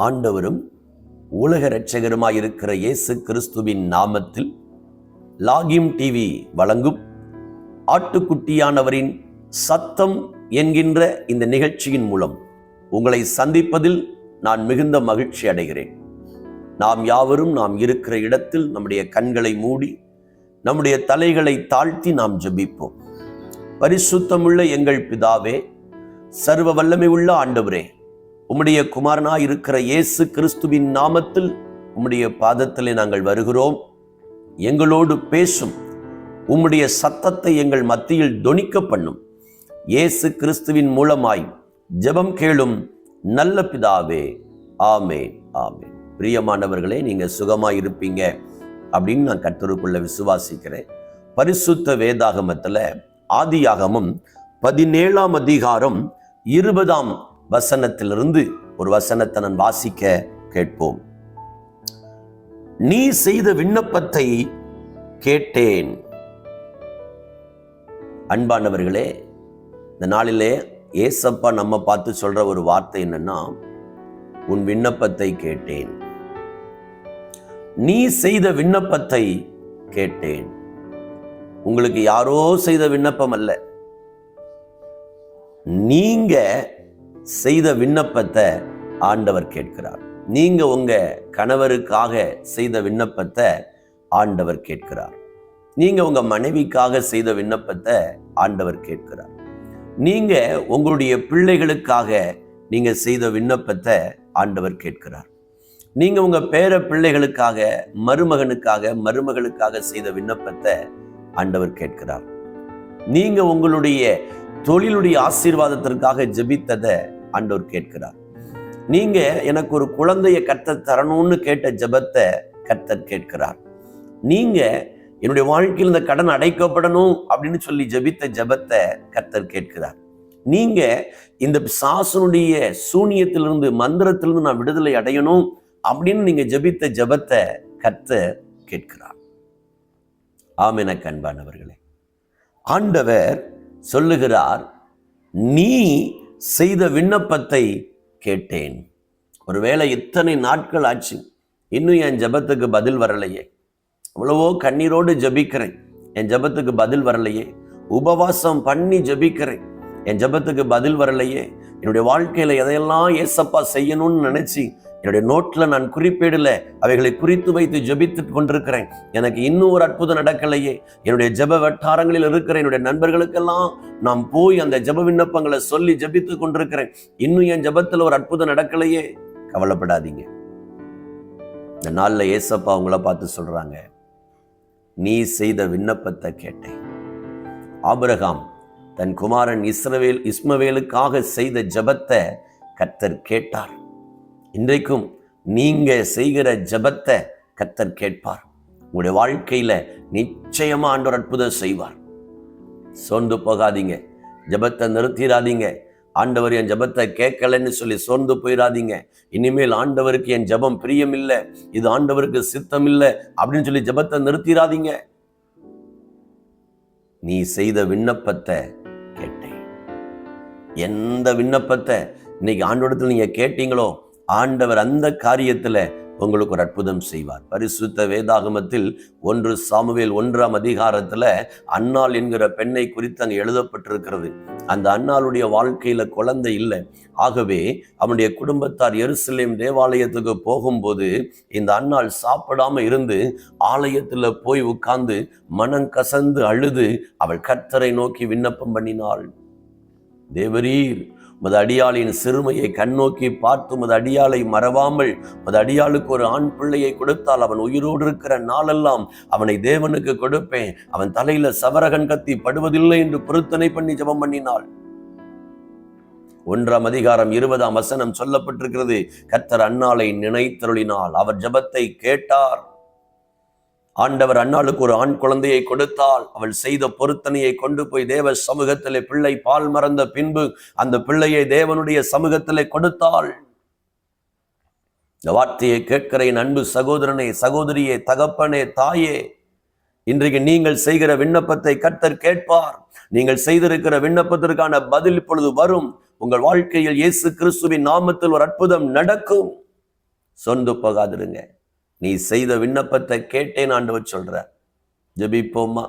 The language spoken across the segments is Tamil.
ஆண்டவரும் உலக இரட்சகருமாய் இருக்கிற இயேசு கிறிஸ்துவின் நாமத்தில் லாகிம் டிவி வழங்கும் ஆட்டுக்குட்டியானவரின் சத்தம் என்கின்ற இந்த நிகழ்ச்சியின் மூலம் உங்களை சந்திப்பதில் நான் மிகுந்த மகிழ்ச்சி அடைகிறேன். நாம் யாவரும் நாம் இருக்கிற இடத்தில் நம்முடைய கண்களை மூடி நம்முடைய தலைகளை தாழ்த்தி நாம் ஜெபிப்போம். பரிசுத்தமுள்ள எங்கள் பிதாவே, சர்வ வல்லமை உள்ள ஆண்டவரே, உம்முடைய குமாரனாய் இருக்கிற இயேசு கிறிஸ்துவின் நாமத்தில் உம்முடைய பாதத்திலே நாங்கள் வருகிறோம். எங்களோடு பேசும், உம்முடைய சத்தத்தை எங்கள் மத்தியில் தொனிக்க பண்ணும். இயேசு கிறிஸ்துவின் மூலமாய் ஜெபம் கேளும் நல்ல பிதாவே, ஆமென் ஆமென். பிரியமானவர்களே, நீங்க சுகமாய் இருப்பீங்க அப்படின்னு நான் கர்த்தருக்குள்ள விசுவாசிக்கிறேன். பரிசுத்த வேதாகமத்துல ஆதியாகமம் 17ஆம் அதிகாரம் 20ஆம் வசனத்திலிருந்து ஒரு வசனத்தை நான் வாசிக்க கேட்போம். நீ செய்த விண்ணப்பத்தை கேட்டேன். அன்பானவர்களே, இந்த நாளிலே ஏசப்பா நம்ம பார்த்து சொல்ற ஒரு வார்த்தை என்னன்னா, உன் விண்ணப்பத்தை கேட்டேன். நீ செய்த விண்ணப்பத்தை கேட்டேன். உங்களுக்கு யாரோ செய்த விண்ணப்பம் அல்ல, நீங்க செய்த விண்ணப்பத்தை ஆண்டவர் கேட்கிறார். நீங்க உங்க கணவருக்காக செய்த விண்ணப்பத்தை ஆண்டவர் கேட்கிறார். நீங்க உங்க மனைவிக்காக செய்த விண்ணப்பத்தை ஆண்டவர் கேட்கிறார். நீங்க உங்களுடைய பிள்ளைகளுக்காக நீங்க செய்த விண்ணப்பத்தை ஆண்டவர் கேட்கிறார். நீங்க உங்க பேர பிள்ளைகளுக்காக, மருமகனுக்காக செய்த விண்ணப்பத்தை ஆண்டவர் கேட்கிறார். நீங்க உங்களுடைய தொழிலுடைய ஆசீர்வாதத்திற்காக ஜெபித்ததை ஆண்டவர் கேட்கிறார். நீங்க எனக்கு ஒரு குழந்தைய கர்த்தர் தரணும்னு கேட்ட ஜெபத்தை கர்த்தர் கேட்கிறார். நீங்க என்னுடைய வாழ்க்கையில் இந்த கடன் அடைக்கப்படணும் அப்படின்னு சொல்லி ஜெபித்த ஜெபத்தை கர்த்தர் கேட்கிறார். நீங்க இந்த பிசாசனுடைய சூனியத்திலிருந்து, மந்திரத்திலிருந்து நான் விடுதலை அடையணும் அப்படின்னு நீங்க ஜெபித்த ஜெபத்தை கர்த்தர் கேட்கிறார். ஆமென். அன்பானவர்களே, ஆண்டவர் சொல்லுகிறார், நீ செய்த விண்ணப்பத்தை கேட்டேன். ஒருவேளை இத்தனை நாட்கள் ஆச்சு, இன்னும் என் ஜெபத்துக்கு பதில் வரலையே, எவ்வளவோ கண்ணீரோடு ஜெபிக்கிறேன், என் ஜெபத்துக்கு பதில் வரலையே, உபவாசம் பண்ணி ஜெபிக்கிறேன், என் ஜெபத்துக்கு பதில் வரலையே, என்னுடைய வாழ்க்கையில எதையெல்லாம் ஏசப்பா செய்யணும்னு நினைச்சு என்னுடைய நோட்ல நான் குறிப்பேடுல அவைகளை குறித்து வைத்து ஜெபித்துக் கொண்டிருக்கிறேன், எனக்கு இன்னும் ஒரு அற்புதம் நடக்கலையே, என்னுடைய ஜெப வட்டாரங்களில் இருக்கிற என்னுடைய நண்பர்களுக்கெல்லாம் நான் போய் அந்த ஜெப விண்ணப்பங்களை சொல்லி ஜெபித்துக் கொண்டிருக்கிறேன், இன்னும் என் ஜெபத்துல ஒரு அற்புதம் நடக்கலையே. கவலைப்படாதீங்க. இந்த நாள்ல ஏசப்பா உங்களை பார்த்து சொல்றாங்க, நீ செய்த விண்ணப்பத்தை கேட்டேன். ஆபிரகாம் தன் குமாரன் இஸ்மவேலுக்காக செய்த ஜெபத்தை கர்த்தர் கேட்டார். இன்றைக்கும் நீங்க செய்கிற ஜெபத்தை கர்த்தர் கேட்பார். உங்களுடைய வாழ்க்கையில நிச்சயமா ஆண்டவர் அற்புதம் செய்வார். சோர்ந்து போகாதீங்க, ஜெபத்தை நிறுத்திடாதீங்க. ஆண்டவர் என் ஜெபத்தை கேட்கலன்னு சொல்லி சோர்ந்து போயிடாதீங்க. இனிமேல் ஆண்டவருக்கு என் ஜெபம் பிரியம் இல்லை, இது ஆண்டவருக்கு சித்தம் இல்லை அப்படின்னு சொல்லி ஜெபத்தை நிறுத்திடாதீங்க. நீ செய்த விண்ணப்பத்தை கேட்டேன். எந்த விண்ணப்பத்தை இன்னைக்கு ஆண்டவரிடத்தில் நீங்க கேட்டீங்களோ, ஆண்டவர் அந்த காரியத்துல உங்களுக்கு ஒரு அற்புதம் செய்வார். பரிசுத்த வேதாகமத்தில் 1 சாமுவேல் 1ஆம் அதிகாரத்துல அன்னாள் என்கிற பெண்ணை குறித்து அங்கே எழுதப்பட்டிருக்கிறது. அந்த அன்னாளுடைய வாழ்க்கையில குழந்தை இல்லை. ஆகவே அவனுடைய குடும்பத்தார் எருசலேம் தேவாலயத்துக்கு போகும்போது இந்த அன்னாள் சாப்பிடாம இருந்து ஆலயத்துல போய் உட்கார்ந்து மனம் கசந்து அழுது அவள் கர்த்தரை நோக்கி விண்ணப்பம் பண்ணினாள். தேவரீர், உமது அடியாளின் சிறுமையை கண்ணோக்கி பார்த்து உமது அடியாளை மறவாமல் உமது அடியாளுக்கு ஒரு ஆண் பிள்ளையை கொடுத்தால் அவன் உயிரோடு இருக்கிற நாளெல்லாம் அவனை தேவனுக்கு கொடுப்பேன், அவன் தலையில சவரகன் கத்தி படுவதில்லை என்று பொருத்தனை பண்ணி ஜெபம் பண்ணினாள். 1ஆம் அதிகாரம் 20ஆம் வசனம் சொல்லப்பட்டிருக்கிறது, கர்த்தர் அன்னாளை நினைத்தருளினாள், அவர் ஜெபத்தை கேட்டார். ஆண்டவர் அன்னாளுக்கு ஒரு ஆண் குழந்தையை கொடுத்தால் அவள் செய்த பொருத்தனையை கொண்டு போய் தேவ சமூகத்திலே பிள்ளை பால் மறந்த பின்பு அந்த பிள்ளையை தேவனுடைய சமூகத்திலே கொடுத்தாள். இந்த வார்த்தையை கேட்கிற என் அன்பு சகோதரனே, சகோதரியே, தகப்பனே, தாயே, இன்றைக்கு நீங்கள் செய்கிற விண்ணப்பத்தை கர்த்தர் கேட்பார். நீங்கள் செய்திருக்கிற விண்ணப்பத்திற்கான பதில் இப்பொழுது வரும். உங்கள் வாழ்க்கையில் இயேசு கிறிஸ்துவின் நாமத்தில் ஒரு அற்புதம் நடக்கும். சொந்து போகாதிருங்க. நீ செய்த விண்ணப்பத்தை கேட்டேன் ஆண்டவர் சொல்றார். ஜெபிப்போமா?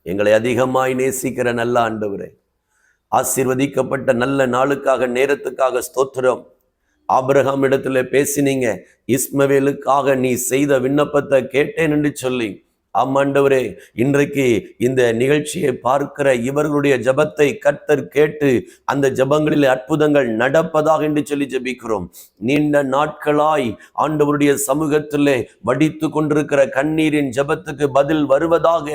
எங்களை அதிகமாய் நேசிக்கிற நல்ல ஆண்டவரே, ஆசீர்வதிக்கப்பட்ட நல்ல நாளுக்காக, நேரத்துக்காக ஸ்தோத்திரம். ஆபிரகாம் இடத்துல பேசினீங்க, இஸ்மவேலுக்காக நீ செய்த விண்ணப்பத்தை கேட்டேன் என்று சொல்லி. ஆமாண்டவரே, இன்றைக்கு இந்த நிகழ்ச்சியை பார்க்கிற இவர்களுடைய ஜபத்தை கர்த்தர் கேட்டு அந்த ஜபங்களில் அற்புதங்கள் நடப்பதாக என்று சொல்லி ஜபிக்கிறோம். நீண்ட நாட்களாய் ஆண்டவருடைய சமூகத்திலே வடித்து கொண்டிருக்கிற கண்ணீரின் ஜபத்துக்கு பதில் வருவதாக,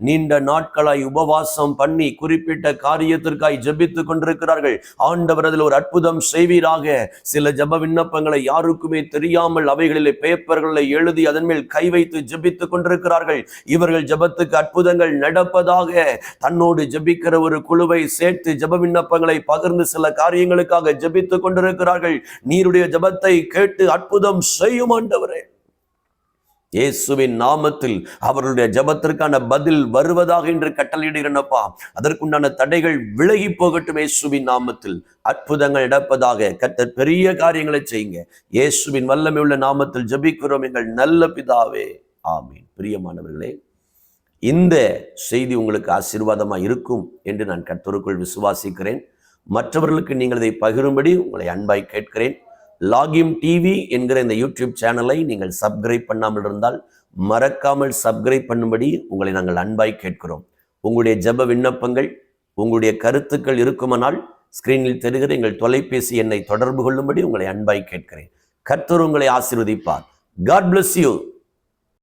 நீண்ட நாட்களாய் உபவாசம் பண்ணி குறிப்பிட்ட காரியத்திற்காய் ஜபித்து கொண்டிருக்கிறார்கள். ஆண்டவர் அதில் ஒரு அற்புதம் செய்வீராக. சில ஜப விண்ணப்பங்களை யாருக்குமே தெரியாமல் அவைகளிலே பேப்பர்களை எழுதி அதன் மேல் கை வைத்து ஜபித்துக் கொண்டிருக்கிறார்கள். இவர்கள் ஜபத்துக்கு அற்புதங்கள் நடப்பதாக. தன்னோடு ஜபிக்கிற ஒரு குழுவை சேர்த்து ஜப விண்ணப்பங்களை பகிர்ந்து சில காரியங்களுக்காக ஜபித்துக் கொண்டிருக்கிறார்கள். நீருடைய ஜபத்தை கேட்டு அற்புதம் செய்யும் ஆண்டவரே. இயேசுவின் நாமத்தில் அவர்களுடைய ஜபத்திற்கான பதில் வருவதாக என்று கட்டளையிடுகிறேனப்பா. அதற்குண்டான தடைகள் விலகி போகட்டும். இயேசுவின் நாமத்தில் அற்புதங்கள் நடப்பதாக. கர்த்தர் பெரிய காரியங்களை செய்யுங்க. இயேசுவின் வல்லமை உள்ள நாமத்தில் ஜபிக்கிறோம் எங்கள் நல்ல பிதாவே, ஆமீன். பிரியமானவர்களே, இந்த செய்தி உங்களுக்கு ஆசீர்வாதமாக இருக்கும் என்று நான் கர்த்தருக்குள் விசுவாசிக்கிறேன். மற்றவர்களுக்கு நீங்கள் இதை பகிரும்படி உங்களை அன்பாய் கேட்கிறேன். லாகிம் டிவி என்கிற இந்த யூடியூப் சேனலை நீங்கள் சப்ஸ்கிரைப் பண்ணாமல் இருந்தால் மறக்காமல் சப்ஸ்கிரைப் பண்ணும்படி உங்களை நாங்கள் அன்பாய் கேட்கிறோம். உங்களுடைய ஜெப விண்ணப்பங்கள், உங்களுடைய கருத்துக்கள் இருக்குமானால் ஸ்கிரீனில் தெரிகிற எங்கள் தொலைபேசி எண்ணை தொடர்பு கொள்ளும்படி உங்களை அன்பாய் கேட்கிறேன். கர்த்தர் உங்களை ஆசீர்வதிப்பார். God bless you.